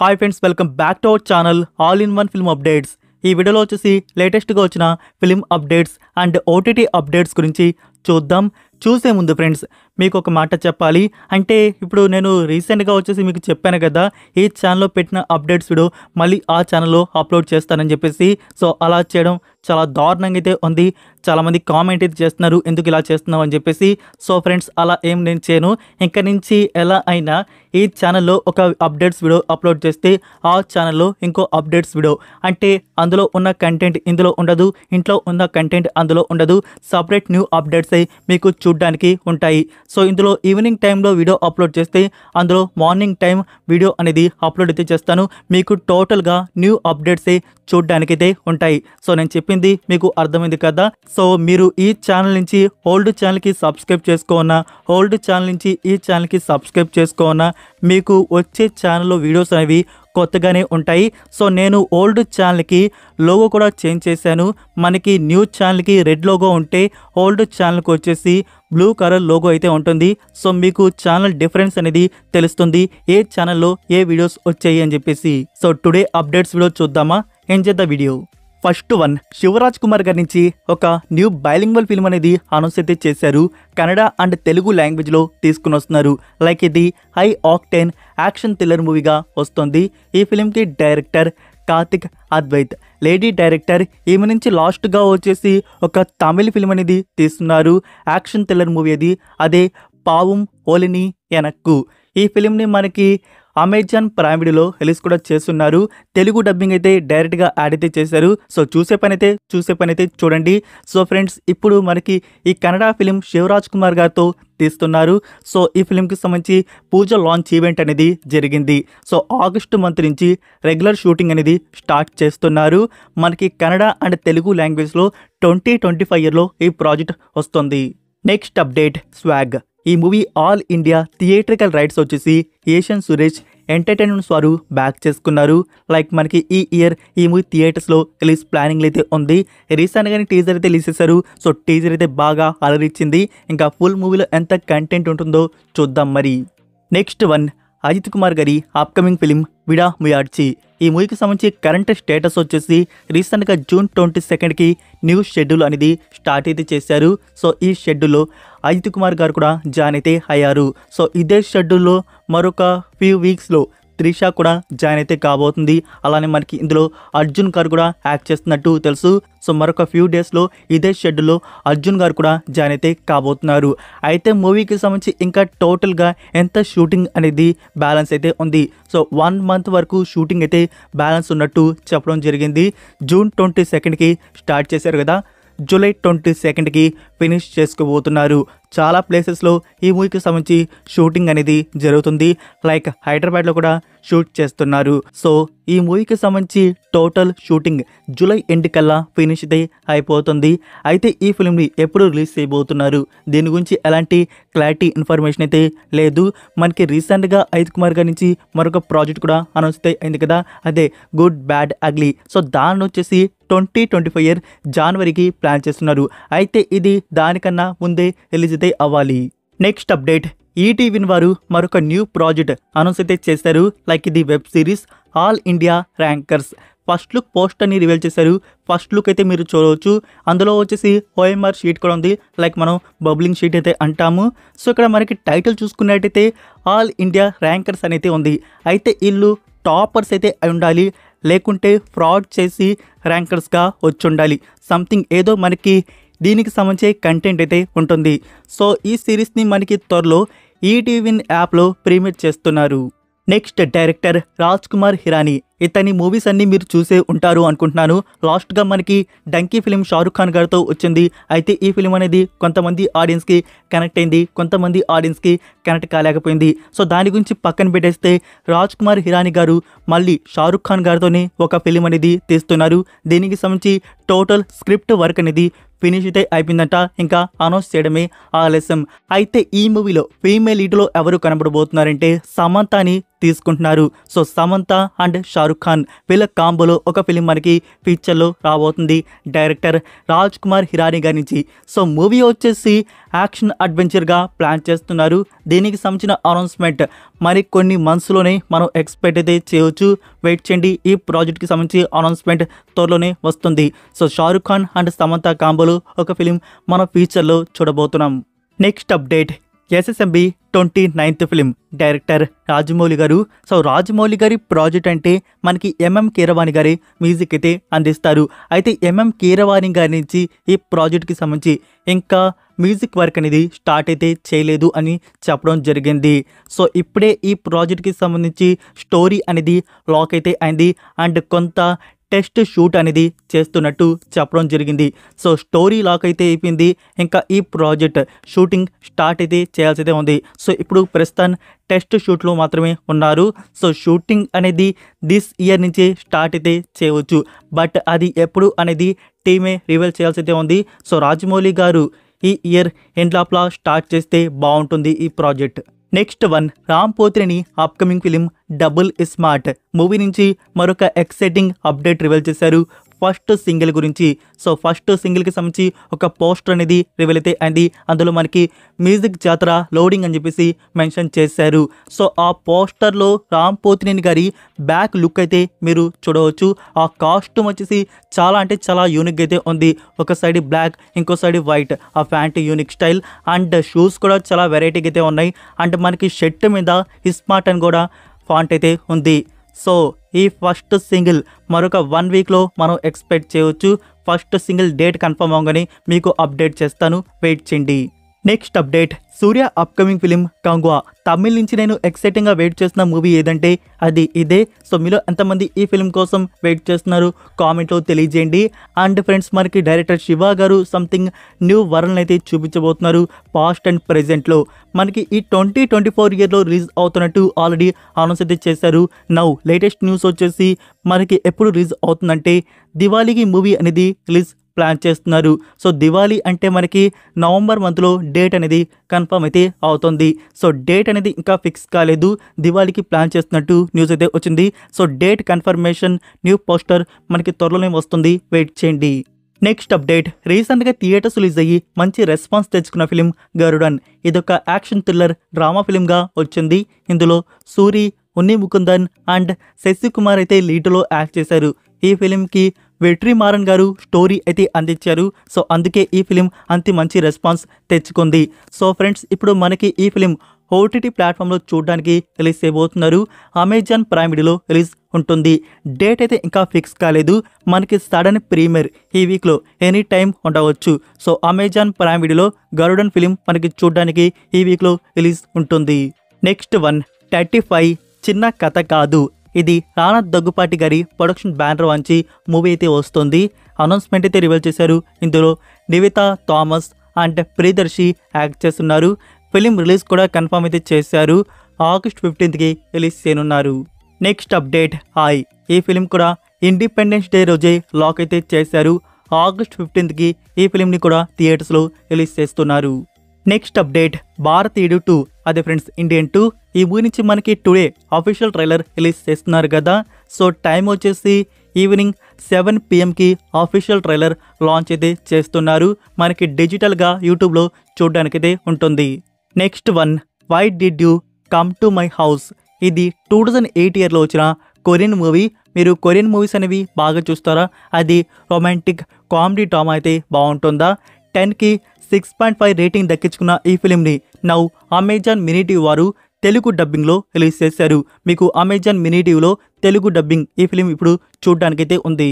Hi friends, welcome back to our channel all in one film updates. ఈ వీడియోలో వచ్చేసి లేటెస్ట్గా వచ్చిన film updates and OTT updates గురించి చూద్దాం. చూసే ముందు ఫ్రెండ్స్ మీకు ఒక మాట చెప్పాలి. అంటే ఇప్పుడు నేను రీసెంట్గా వచ్చేసి మీకు చెప్పాను కదా, ఈ ఛానల్లో పెట్టిన అప్డేట్స్ వీడియో మళ్ళీ ఆ ఛానల్లో అప్లోడ్ చేస్తానని చెప్పేసి. సో అలా చేయడం చాలా దారుణంగా అయితే ఉంది. చాలామంది కామెంట్ అయితే చేస్తున్నారు, ఎందుకు ఇలా చేస్తున్నావు అని చెప్పేసి. సో ఫ్రెండ్స్, అలా ఏం నేను చేయను. ఇంకా నుంచి ఎలా అయినా ఈ ఛానల్లో ఒక అప్డేట్స్ వీడియో అప్లోడ్ చేస్తే ఆ ఛానల్లో ఇంకో అప్డేట్స్ వీడియో, అంటే అందులో ఉన్న కంటెంట్ ఇందులో ఉండదు, ఇంట్లో ఉన్న కంటెంట్ అందులో ఉండదు. సపరేట్ న్యూ అప్డేట్స్ అయి మీకు చూడడానికి ఉంటాయి. సో ఇందులో ఈవినింగ్ టైంలో వీడియో అప్లోడ్ చేస్తే అందులో మార్నింగ్ టైం వీడియో అనేది అప్లోడ్ అయితే చేస్తాను. మీకు టోటల్గా న్యూ అప్డేట్సే చూడడానికైతే ఉంటాయి. సో నేను చెప్పింది మీకు అర్థమైంది కదా. సో మీరు ఈ ఛానల్ నుంచి ఓల్డ్ ఛానల్కి సబ్స్క్రైబ్ చేసుకోవన్నా, ఓల్డ్ ఛానల్ నుంచి ఈ ఛానల్కి సబ్స్క్రైబ్ చేసుకోవన్నా, మీకు వచ్చే ఛానల్లో వీడియోస్ అనేవి కొత్తగానే ఉంటాయి. సో నేను ఓల్డ్ ఛానల్కి లోగో కూడా చేంజ్ చేశాను. మనకి న్యూ ఛానల్కి రెడ్ లోగో ఉంటే ఓల్డ్ ఛానల్కి వచ్చేసి బ్లూ కలర్ లోగో అయితే ఉంటుంది. సో మీకు ఛానల్ డిఫరెన్స్ అనేది తెలుస్తుంది, ఏ ఛానల్లో ఏ వీడియోస్ వచ్చాయి అని చెప్పేసి. సో టుడే అప్డేట్స్ వీడియో చూద్దామా? Enjoy the video. First one, Shivaraj Kumar గారి నుంచి ఒక న్యూ బైలింగ్వల్ ఫిల్మ్ అనేది అనౌన్స్ అయితే చేశారు. కన్నడ అండ్ తెలుగు లాంగ్వేజ్లో తీసుకుని వస్తున్నారు. లైక్ ఇది హై ఆక్టేన్ యాక్షన్ థ్రిల్లర్ మూవీగా వస్తుంది. ఈ ఫిల్మ్కి director Karthik Advaith, lady director. ఈమె నుంచి లాస్ట్గా వచ్చేసి ఒక తమిళ్ ఫిల్మ్ అనేది తీస్తున్నారు, యాక్షన్ థ్రిల్లర్ మూవీ అది. అదే పావుం ఓలిని ఎనక్కు. ఈ ఫిలింని మనకి అమెజాన్ ప్రైమ్ వీడియోలో రిలీజ్ కూడా చేస్తున్నారు. తెలుగు డబ్బింగ్ అయితే డైరెక్ట్గా యాడ్ అయితే చేశారు. సో చూసే పని అయితే చూడండి. సో ఫ్రెండ్స్, ఇప్పుడు మనకి ఈ కన్నడ ఫిలిం శివరాజ్ కుమార్ గారితో తీస్తున్నారు. సో ఈ ఫిలింకి సంబంధించి పూజ లాంచ్ ఈవెంట్ అనేది జరిగింది. సో ఆగస్టు మంత్ నుంచి రెగ్యులర్ షూటింగ్ అనేది స్టార్ట్ చేస్తున్నారు. మనకి కన్నడ అండ్ తెలుగు లాంగ్వేజ్లో 2025 ఇయర్లో ఈ ప్రాజెక్ట్ వస్తుంది. Next update, swag. ఈ movie all India theatrical rights వచ్చేసి ఏషియన్ సురేష్ ఎంటర్టైన్మెంట్స్ వారు బ్యాక్ చేసుకున్నారు. లైక్ మనకి ఈ ఇయర్ ఈ మూవీ థియేటర్స్లో రిలీజ్ ప్లానింగ్ అయితే ఉంది. రీసెంట్గానే టీజర్ అయితే రిలీజ్ చేశారు. సో టీజర్ అయితే బాగా అలరించింది. ఇంకా ఫుల్ మూవీలో ఎంత కంటెంట్ ఉంటుందో చూద్దాం మరి. నెక్స్ట్ వన్, అజిత్ కుమార్ గారి అప్కమింగ్ ఫిలిం విడా ముయాడ్చి. ఈ మూవీకి సంబంధించి కరెంట్ స్టేటస్ వచ్చేసి రీసెంట్గా June 22కి న్యూ షెడ్యూల్ అనేది స్టార్ట్ అయితే చేశారు. సో ఈ షెడ్యూల్లో అజిత్ కుమార్ గారు కూడా జాయిన్ అయితే అయ్యారు. సో ఇదే షెడ్యూల్లో మరొక ఫ్యూ వీక్స్లో త్రిష కూడా జాయిన్ అయితే కాబోతుంది. అలానే మనకి ఇందులో అర్జున్ గారు కూడా యాక్ట్ చేస్తున్నట్టు తెలుసు. సో మరొక ఫ్యూ డేస్లో ఇదే షెడ్యూల్లో అర్జున్ గారు కూడా జాయిన్ అయితే కాబోతున్నారు. అయితే మూవీకి సంబంధించి ఇంకా టోటల్గా ఎంత షూటింగ్ అనేది బ్యాలెన్స్ అయితే ఉంది. సో 1 మంత్ వరకు షూటింగ్ అయితే బ్యాలెన్స్ ఉన్నట్టు చెప్పడం జరిగింది. June 22కి స్టార్ట్ చేశారు కదా, July 22కి ఫినిష్ చేసుకోబోతున్నారు. చాలా ప్లేసెస్లో ఈ మూవీకి సంబంధించి షూటింగ్ అనేది జరుగుతుంది. లైక్ హైదరాబాద్లో కూడా షూట్ చేస్తున్నారు. సో ఈ మూవీకి సంబంధించి టోటల్ షూటింగ్ జూలై ఎండ్ కల్లా ఫినిష్ అయితే అయిపోతుంది. అయితే ఈ ఫిల్మ్ని ఎప్పుడు రిలీజ్ చేయబోతున్నారు, దీని గురించి ఎలాంటి క్లారిటీ ఇన్ఫర్మేషన్ అయితే లేదు. మనకి రీసెంట్గా అజిత్ కుమార్ గారి నుంచి మరొక ప్రాజెక్ట్ కూడా అనౌన్స్ అయితే అయింది కదా, అదే గుడ్ బ్యాడ్ అగ్లీ. సో దాన్ని వచ్చేసి 2025 ఇయర్ జనవరికి ప్లాన్ చేస్తున్నారు. అయితే ఇది దానికన్నా ముందే రిలీజ్ అయితే అవ్వాలి. నెక్స్ట్ అప్డేట్, ఈటీవీ వారు మరొక న్యూ ప్రాజెక్ట్ అనౌన్స్ అయితే చేశారు. లైక్ ఇది web series all India rankers. First look post అని రివీల్ చేశారు. ఫస్ట్ లుక్ అయితే మీరు చూడవచ్చు. అందులో వచ్చేసి OMR షీట్ కూడా ఉంది, లైక్ మనం బబ్లింగ్ షీట్ అయితే అంటాము. సో ఇక్కడ మనకి టైటిల్ చూసుకున్నట్టయితే ఆల్ ఇండియా ర్యాంకర్స్ అనేది ఉంది. అయితే వీళ్ళు టాపర్స్ అయితే అయి ఉండాలి, లేకుంటే ఫ్రాడ్ చేసి ర్యాంకర్స్గా వచ్చి ఉండాలి. సంథింగ్ ఏదో మనకి దీనికి సంబంధించే కంటెంట్ అయితే ఉంటుంది. సో ఈ సిరీస్ని మనకి త్వరలో ఈటీవీ యాప్లో ప్రీమియర్ చేస్తున్నారు. Next director Raj Kumar Hirani. ఇతని మూవీస్ అన్నీ మీరు చూసే ఉంటారు అనుకుంటున్నాను. లాస్ట్గా మనకి డంకీ ఫిలిం షారుఖ్ ఖాన్ గారితో వచ్చింది. అయితే ఈ ఫిలిం అనేది కొంతమంది ఆడియన్స్కి కనెక్ట్ అయింది, కొంతమంది ఆడియన్స్కి కనెక్ట్ కాలేకపోయింది. సో దాని గురించి పక్కన పెట్టేస్తే రాజ్ కుమార్ హిరానీ గారు మళ్ళీ షారుఖ్ ఖాన్ గారితోనే ఒక ఫిలిం అనేది తీస్తున్నారు. దీనికి సంబంధించి టోటల్ స్క్రిప్ట్ వర్క్ అనేది ఫినిష్ అయితే అయిపోయిందంట, ఇంకా అనౌన్స్ చేయడమే ఆలస్యం. అయితే ఈ మూవీలో ఫీమేల్ లీడ్లో ఎవరు కనబడబోతున్నారంటే సమంతాని తీసుకుంటున్నారు. సో సమంత అండ్ షారుఖ్ ఖాన్ వీళ్ళ కాంబోలో ఒక ఫిలిం మనకి ఫ్యూచర్లో రాబోతుంది డైరెక్టర్ రాజ్ కుమార్ హిరానీ గారి నుంచి. సో మూవీ వచ్చేసి యాక్షన్ అడ్వెంచర్గా ప్లాన్ చేస్తున్నారు. దీనికి సంబంధించిన అనౌన్స్మెంట్ మరి కొన్ని మంత్స్లోనే మనం ఎక్స్పెక్ట్ అయితే చేయవచ్చు. వెయిట్ చేయండి, ఈ ప్రాజెక్ట్కి సంబంధించి అనౌన్స్మెంట్ త్వరలోనే వస్తుంది. సో షారుఖ్ ఖాన్ అండ్ సమంత కాంబోలో ఒక ఫిలిం మనం ఫ్యూచర్లో చూడబోతున్నాం. Next update, SSMB 29th film director Rajamouli గారు. సో రాజమౌళి గారి ప్రాజెక్ట్ అంటే మనకి ఎంఎం కీరవాణి గారి మ్యూజిక్ అయితే అందిస్తారు. అయితే ఎంఎం కీరవాణి గారి నుంచి ఈ ప్రాజెక్ట్కి సంబంధించి ఇంకా మ్యూజిక్ వర్క్ అనేది స్టార్ట్ అయితే చేయలేదు అని చెప్పడం జరిగింది. సో ఇప్పుడే ఈ ప్రాజెక్ట్కి సంబంధించి స్టోరీ అనేది లాక్ అయితే అయింది అండ్ కొంత టెస్ట్ షూట్ అనేది చేస్తున్నట్టు చెప్పడం జరిగింది. సో స్టోరీ లాక్ అయితే అయిపోయింది, ఇంకా ఈ ప్రాజెక్ట్ షూటింగ్ స్టార్ట్ అయితే చేయాల్సి అయితే ఉంది. సో ఇప్పుడు ప్రస్తుతం టెస్ట్ షూట్లో మాత్రమే ఉన్నారు. సో షూటింగ్ అనేది దిస్ ఇయర్ నుంచి స్టార్ట్ అయితే చేయవచ్చు, బట్ అది ఎప్పుడు అనేది టీమే రివీల్ చేయాల్సి అయితే ఉంది. సో రాజమౌళి గారు ఈ ఇయర్ ఎండ్ లోపల స్టార్ట్ చేస్తే బాగుంటుంది ఈ project. Next one, Ram Pothineni upcoming film double smart movie నుంచి మరొక ఎక్సైటింగ్ అప్డేట్ రివీల్ చేశారు ఫస్ట్ సింగిల్ గురించి. సో ఫస్ట్ సింగిల్కి సంబంధించి ఒక పోస్టర్ అనేది రివీల్ అయితే అయింది. అందులో మనకి మ్యూజిక్ జాతర లోడింగ్ అని చెప్పేసి మెన్షన్ చేశారు. సో ఆ పోస్టర్లో రామ్ పోతినేని గారి బ్యాక్ లుక్ అయితే మీరు చూడవచ్చు. ఆ కాస్ట్యూమ్ వచ్చేసి చాలా అంటే చాలా యూనిక్ అయితే ఉంది. ఒక సైడ్ బ్లాక్, ఇంకో సైడ్ వైట్, ఆ pant unique style and shoes కూడా చాలా వెరైటీగా అయితే ఉన్నాయి. అండ్ మనకి షర్ట్ మీద స్మార్ట్ అని కూడా ఫాంట్ అయితే ఉంది. సో ఈ ఫస్ట్ సింగిల్ మరొక 1 వీక్లో మనం ఎక్స్పెక్ట్ చేయవచ్చు. ఫస్ట్ సింగిల్ డేట్ కన్ఫర్మ్ అవగానే మీకు అప్డేట్ చేస్తాను, వెయిట్ చేయండి. నెక్స్ట్ అప్డేట్, సూర్య అప్కమింగ్ ఫిలిం కంగువా. తమిళ్ నుంచి నేను ఎక్సైటింగ్గా వెయిట్ చేస్తున్న మూవీ ఏదంటే అది ఇదే. సో మీలో ఎంతమంది ఈ ఫిలిం కోసం వెయిట్ చేస్తున్నారు కామెంట్లో తెలియజేయండి. అండ్ ఫ్రెండ్స్, మనకి డైరెక్టర్ శివ గారు సంథింగ్ న్యూ వరల్డ్ అయితే చూపించబోతున్నారు పాస్ట్ అండ్ ప్రెజెంట్లో. మనకి ఈ 2024 ఇయర్లో రిలీజ్ అవుతున్నట్టు ఆల్రెడీ అనౌన్స్ అయితే చేశారు. నౌ లేటెస్ట్ న్యూస్ వచ్చేసి మనకి ఎప్పుడు రిలీజ్ అవుతుందంటే దివాళీకి మూవీ అనేది రిలీజ్ ప్లాన్ చేస్తున్నారు. సో దివాళీ అంటే మనకి నవంబర్ మంత్లో డేట్ అనేది కన్ఫర్మ్ అయితే అవుతుంది. సో డేట్ అనేది ఇంకా ఫిక్స్ కాలేదు, దివాళీకి ప్లాన్ చేస్తున్నట్టు న్యూస్ అయితే వచ్చింది. So date confirmation new poster మనకి త్వరలోనే వస్తుంది, వెయిట్ చేయండి. నెక్స్ట్ అప్డేట్, రీసెంట్గా థియేటర్స్ రిలీజ్ అయ్యి మంచి రెస్పాన్స్ తెచ్చుకున్న ఫిలిం గరుడన్. ఇదొక యాక్షన్ థ్రిల్లర్ డ్రామా ఫిలింగా వచ్చింది. ఇందులో సూరి, ఉన్ని ముకుందన్ అండ్ శశికుమార్ అయితే లీడ్లో యాక్ట్ చేశారు. ఈ ఫిలింకి వెట్రిమారన్ గారు స్టోరీ అయితే అందించారు. సో అందుకే ఈ ఫిలిం అంత మంచి రెస్పాన్స్ తెచ్చుకుంది. సో ఫ్రెండ్స్, ఇప్పుడు మనకి ఈ ఫిలిం ఓటీటీ ప్లాట్ఫామ్లో చూడడానికి రిలీజ్ చేయబోతున్నారు. అమెజాన్ ప్రైమ్ వీడియోలో రిలీజ్ ఉంటుంది. డేట్ అయితే ఇంకా ఫిక్స్ కాలేదు. మనకి సడన్ ప్రీమియర్ ఈ వీక్లో ఎనీ టైం ఉండవచ్చు. సో అమెజాన్ ప్రైమ్ వీడియోలో గరుడన్ ఫిలిం మనకి చూడడానికి ఈ వీక్లో రిలీజ్ ఉంటుంది. నెక్స్ట్ వన్, 35 చిన్న కథ కాదు. ఇది రానా దగ్గుపాటి గారి ప్రొడక్షన్ బ్యానర్ వాంచి మూవీ అయితే వస్తుంది. అనౌన్స్మెంట్ అయితే రివీల్ చేశారు. ఇందులో Nivetha Thomas and Priyadarshi act చేస్తున్నారు. ఫిలిం రిలీజ్ కూడా కన్ఫర్మ్ అయితే చేశారు. ఆగస్ట్ 15కి రిలీజ్ చేయనున్నారు. Next update, hi. ఈ ఫిలిం కూడా ఇండిపెండెన్స్ డే రోజే లాక్ అయితే చేశారు. ఆగస్ట్ 15కి ఈ ఫిలింని కూడా థియేటర్స్లో రిలీజ్ చేస్తున్నారు. నెక్స్ట్ అప్డేట్, భారతీయుడు 2, అదే ఫ్రెండ్స్ ఇండియన్ 2. ఈ మూవీ నుంచి మనకి టుడే అఫీషియల్ ట్రైలర్ రిలీజ్ చేస్తున్నారు కదా. సో టైం వచ్చేసి ఈవినింగ్ 7 PMకి అఫీషియల్ ట్రైలర్ లాంచ్ అయితే చేస్తున్నారు. మనకి డిజిటల్గా యూట్యూబ్లో చూడడానికైతే ఉంటుంది. Next one, why did you come to my house. ఇది 2008 ఇయర్లో వచ్చిన కొరియన్ మూవీ. మీరు కొరియన్ మూవీస్ అనేవి బాగా చూస్తారా? అది రొమాంటిక్ కామెడీ డ్రామా అయితే బాగుంటుందా? 10కి 6.5 రేటింగ్ దక్కించుకున్న ఈ ఫిలింని నౌ అమెజాన్ మినీ టీవీ వారు తెలుగు డబ్బింగ్లో రిలీజ్ చేశారు. మీకు అమెజాన్ మినీ టీవీలో తెలుగు డబ్బింగ్ ఈ ఫిలిం ఇప్పుడు చూడడానికైతే ఉంది.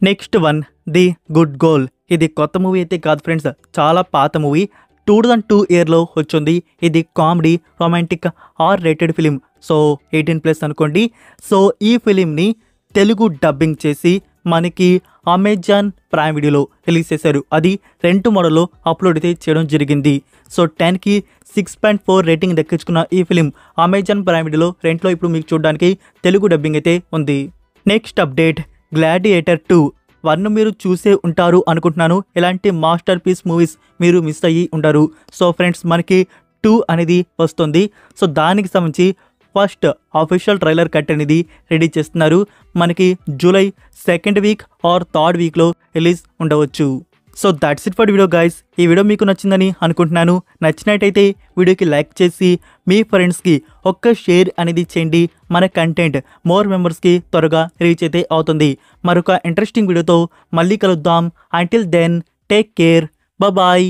Next one, the good goal. ఇది కొత్త మూవీ అయితే కాదు ఫ్రెండ్స్, చాలా పాత మూవీ. 2002 ఇయర్లో వచ్చింది. ఇది comedy romantic R-rated film. So 18+ అనుకోండి. సో ఈ ఫిలింని తెలుగు డబ్బింగ్ చేసి మనకి అమెజాన్ ప్రైమ్ వీడియోలో రిలీజ్ చేశారు. అది 2 మోడల్లో అప్లోడ్ అయితే చేయడం జరిగింది. సో 10కి 6.4 రేటింగ్ దక్కించుకున్న ఈ ఫిలిం అమెజాన్ ప్రైమ్ వీడియోలో రెంట్లో ఇప్పుడు మీకు చూడడానికి తెలుగు డబ్బింగ్ అయితే ఉంది. Next update, gladiator 2. 1 మీరు చూసే ఉంటారు అనుకుంటున్నాను. ఇలాంటి మాస్టర్ పీస్ మూవీస్ మీరు మిస్ అయ్యి ఉండరు. సో ఫ్రెండ్స్, మనకి 2 అనేది వస్తుంది. సో దానికి సంబంధించి ఫస్ట్ అఫీషియల్ ట్రైలర్ కట్ అనేది రెడీ చేస్తున్నారు. మనకి July 2nd week or 3rd వీక్లో రిలీజ్ ఉండవచ్చు. So that's it for video guys. ఈ వీడియో మీకు నచ్చిందని అనుకుంటున్నాను. నచ్చినట్టయితే వీడియోకి లైక్ చేసి మీ ఫ్రెండ్స్కి ఒక్క షేర్ అనేది చేయండి. మన కంటెంట్ మోర్ మెంబర్స్కి త్వరగా రీచ్ అయితే అవుతుంది. మరొక ఇంట్రెస్టింగ్ వీడియోతో మళ్ళీ కలుద్దాం. Until then take care. Bye.